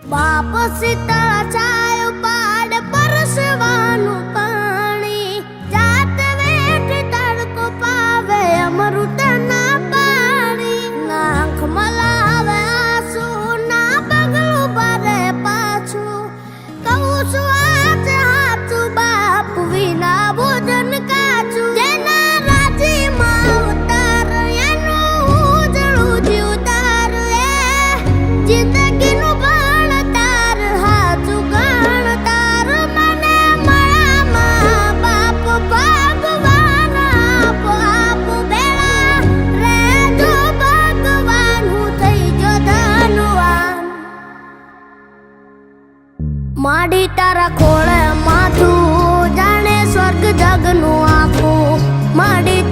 બાપ શીતળ છાયો પાડ પરસવાનું પાણી જાત વેઠ તડકો પાવે અમૃત ના પાણી નાખ મલાવે આંસુ ના પગલું ભરે પાછું કહું છું આજ હાચું બાપ વિના ભોજન કાચું જેના રાજીમાં ઉતાર એનું ઉજળું જીવતાર એ જિંદગીનું માડી તારા ખોળે માથું જાણે સ્વર્ગ જગનું આખું માડી